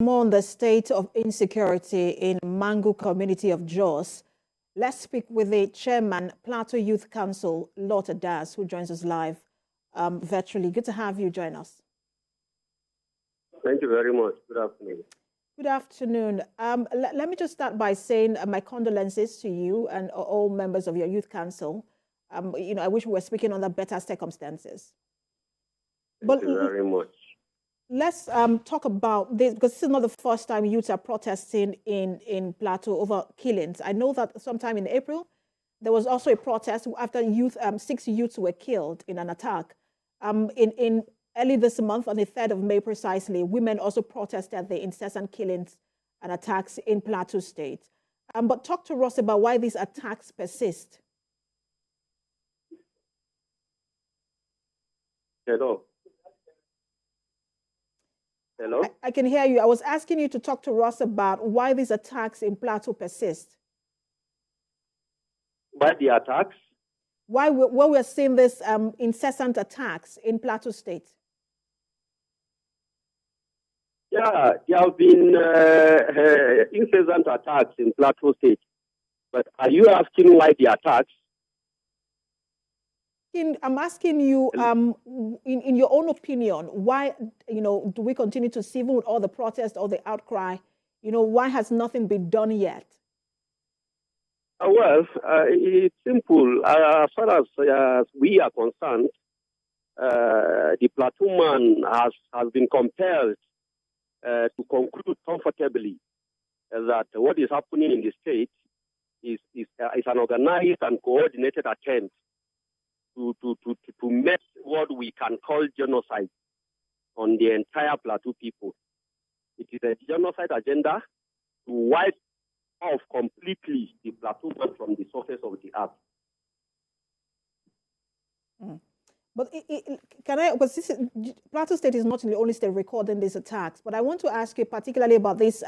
More on the state of insecurity in Mangu community of Jos. Let's speak with the chairman, Plateau Youth Council, Lord Addas, who joins us live virtually. Good to have you join us. Thank you very much. Good afternoon. Good afternoon. Let me just start by saying my condolences to you and all members of your youth council. I wish we were speaking under better circumstances. Thank you very much. Let's talk about this, because this is not the first time youths are protesting in Plateau over killings. I know that sometime in April, there was also a protest after 6 youths were killed in an attack. In early this month, on the 3rd of May precisely, women also protested the incessant killings and attacks in Plateau State. But talk to us about why these attacks persist. Hello. Hello? I can hear you. I was asking you to talk to Ross about why these attacks in Plateau persist. Why the attacks? Why we're seeing this incessant attacks in Plateau State? Yeah, there have been incessant attacks in Plateau State. But are you asking why the attacks? I'm asking you, in your own opinion, why, do we continue to see, even with all the protests, all the outcry, why has nothing been done yet? Well, it's simple. As far as we are concerned, the Plateau man has been compelled to conclude comfortably that what is happening in the state is an organized and coordinated attempt to make what we can call genocide on the entire Plateau people. It is a genocide agenda to wipe off completely the Plateau from the surface of the earth. But because Plateau State is not the only state recording these attacks, but I want to ask you particularly about this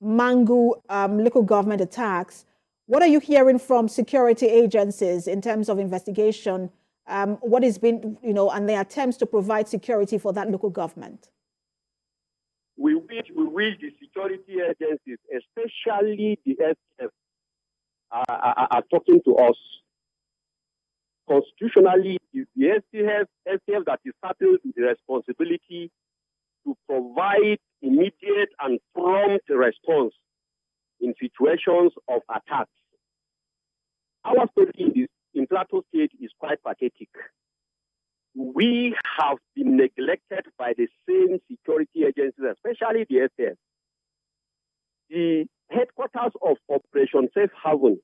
Mangu local government attacks. What are you hearing from security agencies in terms of investigation? What has been, and their attempts to provide security for that local government? We wish the security agencies, especially the STF, are talking to us. Constitutionally, it's the STF that is saddled with the responsibility to provide immediate and prompt response in situations of attacks. Our story in Plateau State is quite pathetic. We have been neglected by the same security agencies, especially the STF. The headquarters of Operation Safe Haven,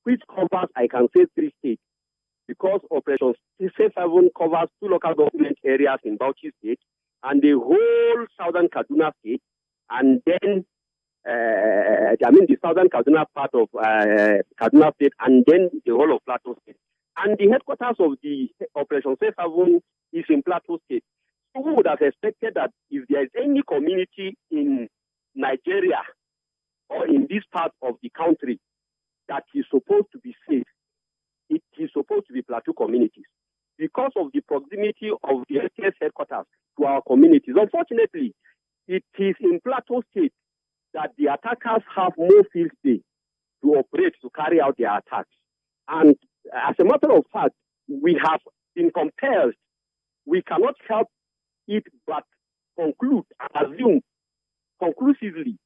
which covers, I can say, 3 states, because Operation Safe Haven covers 2 local government areas in Bauchi State and the whole southern Kaduna State, and then the southern Kaduna part of Kaduna State, and then the whole of Plateau State. And the headquarters of the Operation Safe Haven is in Plateau State. So we would have expected that if there is any community in Nigeria or in this part of the country that is supposed to be safe, it is supposed to be Plateau communities, because of the proximity of the STS headquarters to our communities. Unfortunately, it is in Plateau State that the attackers have more field day to operate, to carry out their attacks. And as a matter of fact, we have been compelled. We cannot help it but conclude and assume conclusively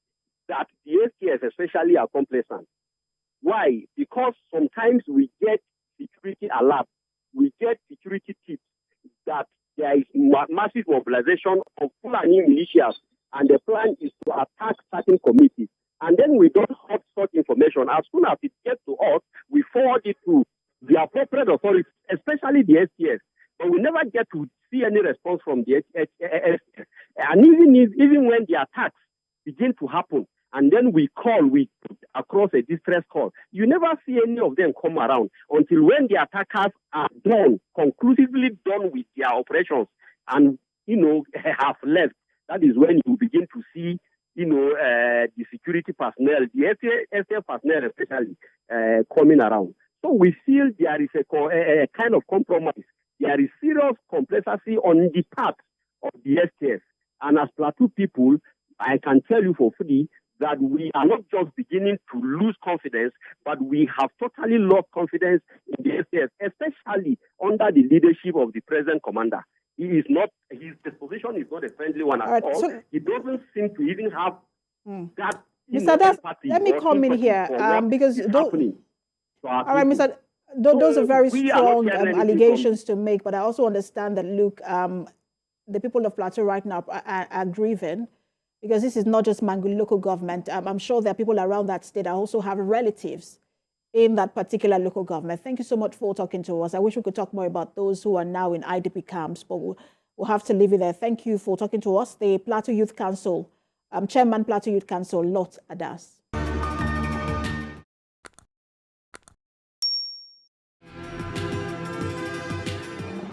that the STS especially are complacent. Why? Because sometimes we get security alerts, we get security tips that there is massive mobilization of Fulani militias, and the plan is to attack certain committees. And then we don't have such information. As soon as it gets to us, we forward it to the appropriate authorities, especially the STS. But we never get to see any response from the STS. And even when the attacks begin to happen, and then we put across a distress call, you never see any of them come around until when the attackers are conclusively done with their operations and, have left. That is when you begin to see, the security personnel, the STF personnel especially, coming around. So we feel there is a kind of compromise. There is serious complacency on the part of the STF. And as Plateau people, I can tell you for free that we are not just beginning to lose confidence, but we have totally lost confidence in the SAF, especially under the leadership of the present commander. His disposition is not a friendly one at all. So, he doesn't seem to even have that. Mr. Addas, let me come in here because all right, Mr. Those are very strong allegations to make, but I also understand that, look, the people of Plateau right now are grieving because this is not just Mangu local government. I'm sure there are people around that state that also have relatives in that particular local government. Thank you so much for talking to us. I wish we could talk more about those who are now in IDP camps, but we'll have to leave it there. Thank you for talking to us. The Plateau Youth Council, Chairman Plateau Youth Council, Lot Addas.